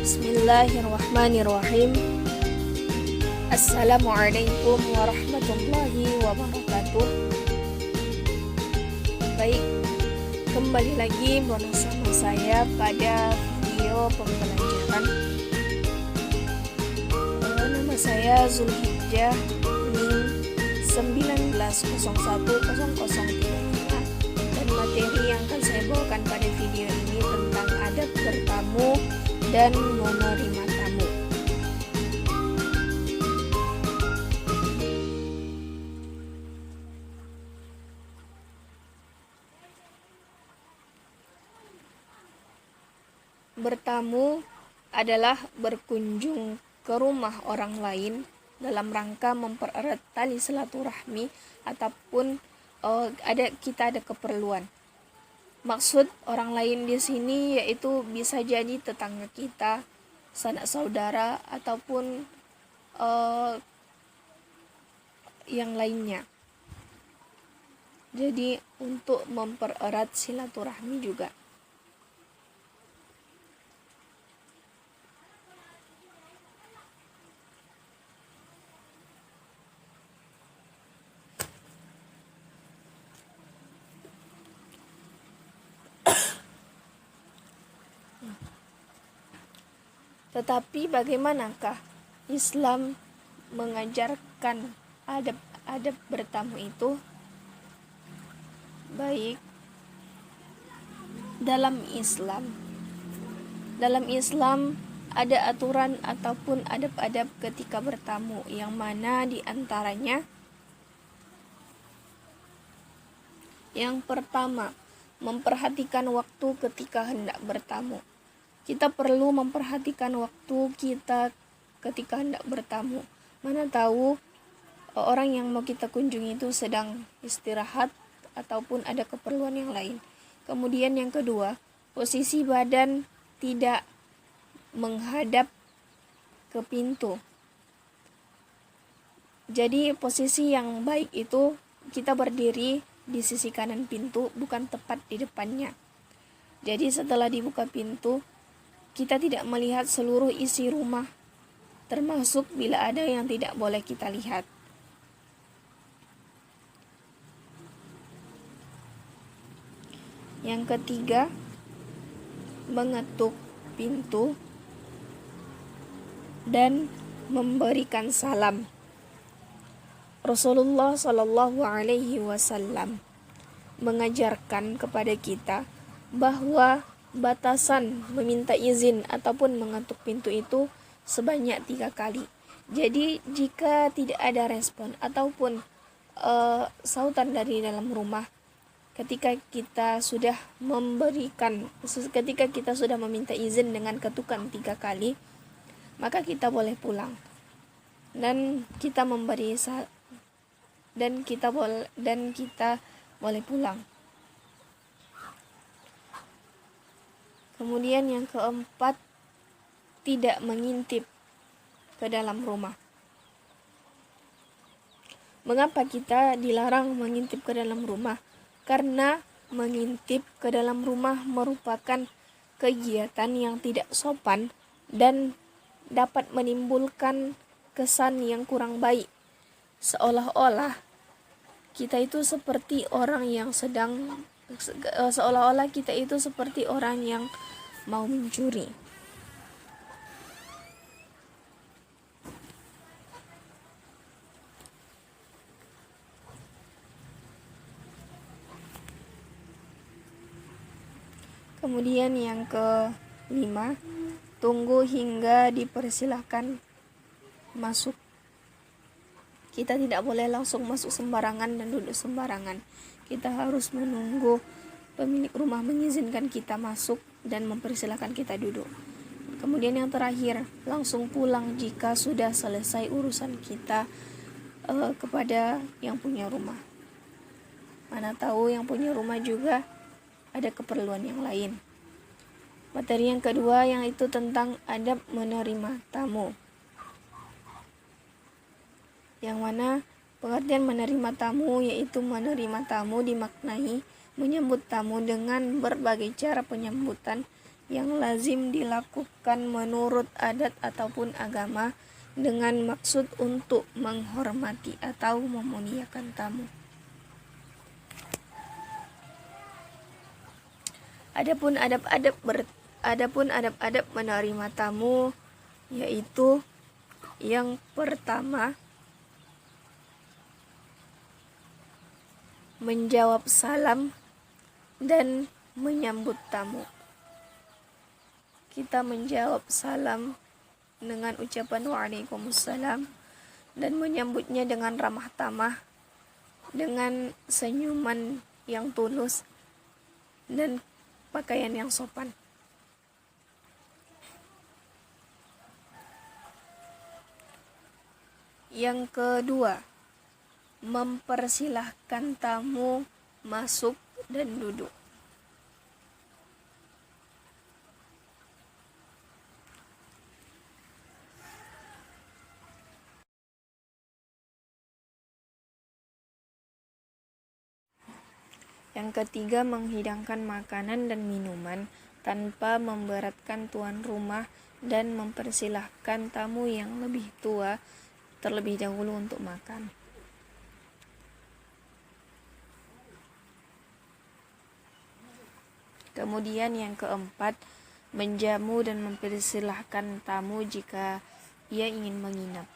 Bismillahirrahmanirrahim. Assalamualaikum warahmatullahi wabarakatuh. Baik, kembali lagi bersama saya pada video pembelajaran. Nama saya Zulhijjah NIM 19010035, dan materi yang akan saya bawakan pada video ini tentang adab bertamu dan menerima tamu. Bertamu adalah berkunjung ke rumah orang lain dalam rangka mempererat tali silaturahmi ataupun kita ada keperluan. Maksud orang lain di sini yaitu bisa jadi tetangga kita, sanak saudara, ataupun yang lainnya. Jadi untuk mempererat silaturahmi juga. Tetapi bagaimanakah Islam mengajarkan adab bertamu itu? Baik, dalam Islam ada aturan ataupun adab-adab ketika bertamu, yang mana diantaranya yang pertama, memperhatikan waktu ketika hendak bertamu. Kita perlu memperhatikan waktu kita ketika hendak bertamu. Mana tahu orang yang mau kita kunjungi itu sedang istirahat ataupun ada keperluan yang lain. Kemudian yang kedua, posisi badan tidak menghadap ke pintu. Jadi posisi yang baik itu kita berdiri di sisi kanan pintu, bukan tepat di depannya. Jadi setelah dibuka pintu, kita tidak melihat seluruh isi rumah, termasuk bila ada yang tidak boleh kita lihat. Yang ketiga, mengetuk pintu dan memberikan salam. Rasulullah Shallallahu Alaihi Wasallam mengajarkan kepada kita bahwa batasan meminta izin ataupun mengetuk pintu itu sebanyak 3 kali. Jadi jika tidak ada respon ataupun sautan dari dalam rumah ketika kita sudah meminta izin dengan ketukan 3 kali, maka kita boleh pulang dan kita boleh pulang. Kemudian yang keempat, tidak mengintip ke dalam rumah. Mengapa kita dilarang mengintip ke dalam rumah? Karena mengintip ke dalam rumah merupakan kegiatan yang tidak sopan dan dapat menimbulkan kesan yang kurang baik. Seolah-olah kita itu seperti orang yang mau mencuri. Kemudian yang kelima, tunggu hingga dipersilahkan masuk. Kita tidak boleh langsung masuk sembarangan dan duduk sembarangan. Kita harus menunggu pemilik rumah mengizinkan kita masuk dan mempersilahkan kita duduk. Kemudian yang terakhir, langsung pulang jika sudah selesai urusan kita kepada yang punya rumah. Mana tahu yang punya rumah juga ada keperluan yang lain. Materi yang kedua yang itu tentang adab menerima tamu. Yang mana pengertian menerima tamu yaitu menerima tamu dimaknai menyambut tamu dengan berbagai cara penyambutan yang lazim dilakukan menurut adat ataupun agama dengan maksud untuk menghormati atau memuliakan tamu. Adapun adab-adab menerima tamu, yaitu yang pertama, menjawab salam dan menyambut tamu. Kita menjawab salam dengan ucapan waalaikumsalam dan menyambutnya dengan ramah tamah, dengan senyuman yang tulus dan pakaian yang sopan. Yang kedua, mempersilahkan tamu masuk dan duduk. Yang ketiga, menghidangkan makanan dan minuman tanpa memberatkan tuan rumah dan mempersilahkan tamu yang lebih tua terlebih dahulu untuk makan. Kemudian yang keempat, menjamu dan mempersilahkan tamu jika ia ingin menginap.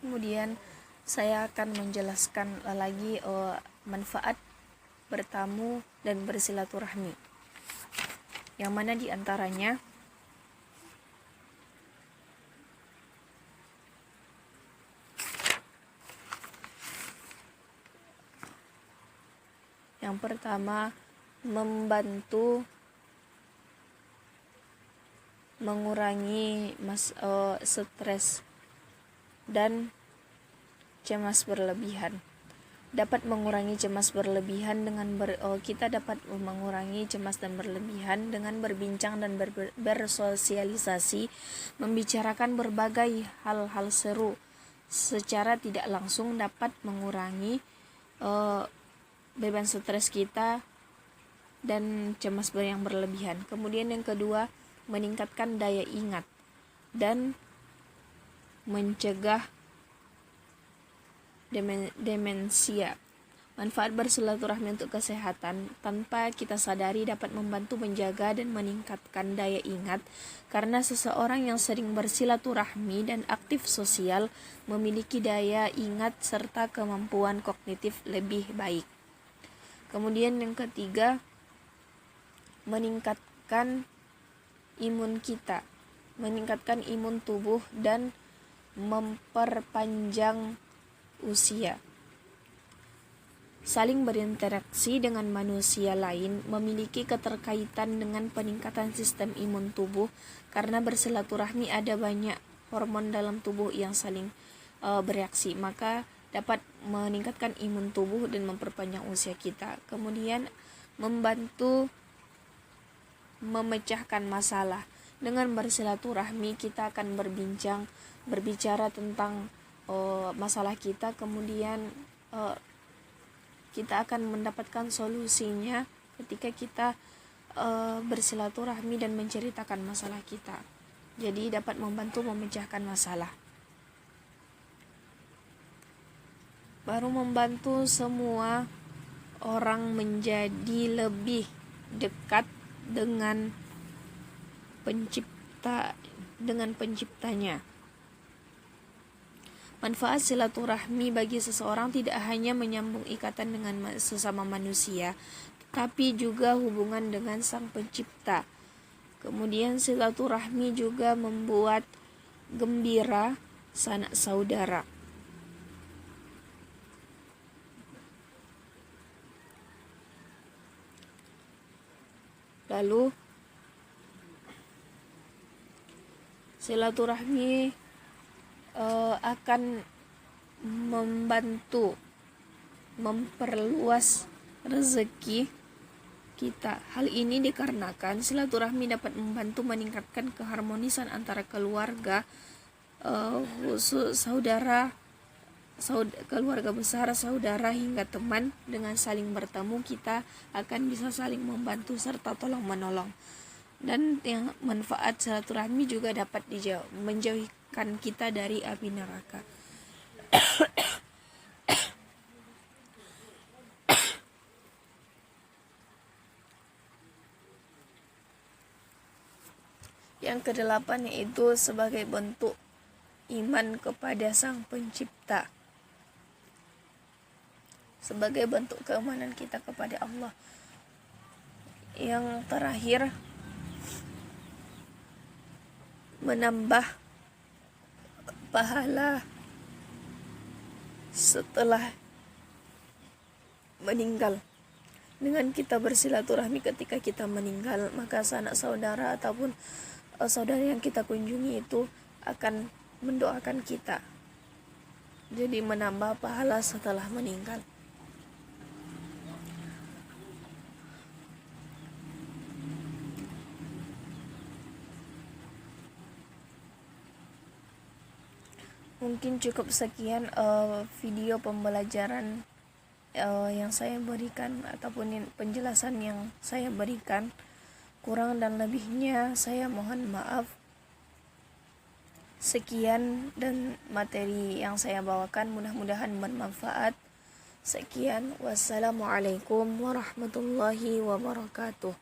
Kemudian saya akan menjelaskan lagi manfaat bertamu dan bersilaturahmi. Yang mana di antaranya yang pertama, membantu mengurangi stres dan cemas berlebihan. Dapat mengurangi cemas berlebihan dengan kita dapat mengurangi cemas dan berlebihan dengan berbincang dan bersosialisasi, membicarakan berbagai hal-hal seru secara tidak langsung dapat mengurangi beban stres kita dan cemas yang berlebihan. Kemudian yang kedua, meningkatkan daya ingat dan mencegah demensia. Manfaat bersilaturahmi untuk kesehatan tanpa kita sadari dapat membantu menjaga dan meningkatkan daya ingat, karena seseorang yang sering bersilaturahmi dan aktif sosial memiliki daya ingat serta kemampuan kognitif lebih baik. Kemudian yang ketiga, meningkatkan imun kita, meningkatkan imun tubuh dan memperpanjang usia. Saling berinteraksi dengan manusia lain memiliki keterkaitan dengan peningkatan sistem imun tubuh, karena bersilaturahmi ada banyak hormon dalam tubuh yang saling bereaksi, maka dapat meningkatkan imun tubuh dan memperpanjang usia kita. Kemudian membantu memecahkan masalah. Dengan bersilaturahmi kita akan berbicara tentang masalah kita, kemudian kita akan mendapatkan solusinya ketika kita bersilaturahmi dan menceritakan masalah kita. Jadi dapat membantu memecahkan masalah. Baru membantu semua orang menjadi lebih dekat dengan penciptanya. Manfaat silaturahmi bagi seseorang tidak hanya menyambung ikatan dengan sesama manusia, tetapi juga hubungan dengan Sang Pencipta. Kemudian silaturahmi juga membuat gembira sanak saudara. Lalu silaturahmi akan membantu memperluas rezeki kita. Hal ini dikarenakan silaturahmi dapat membantu meningkatkan keharmonisan antara keluarga, khusus keluarga besar, saudara hingga teman. Dengan saling bertemu kita akan bisa saling membantu serta tolong menolong. Dan yang manfaat silaturahmi juga dapat menjauhkan kita dari api neraka. Yang kedelapan yaitu sebagai bentuk iman kepada Sang Pencipta, sebagai bentuk keimanan kita kepada Allah. Yang terakhir, menambah pahala setelah meninggal. Dengan kita bersilaturahmi ketika kita meninggal, maka sanak saudara ataupun saudara yang kita kunjungi itu akan mendoakan kita. Jadi menambah pahala setelah meninggal. Mungkin cukup sekian video pembelajaran yang saya berikan ataupun penjelasan yang saya berikan. Kurang dan lebihnya saya mohon maaf. Sekian dan materi yang saya bawakan mudah-mudahan bermanfaat. Sekian, wassalamualaikum warahmatullahi wabarakatuh.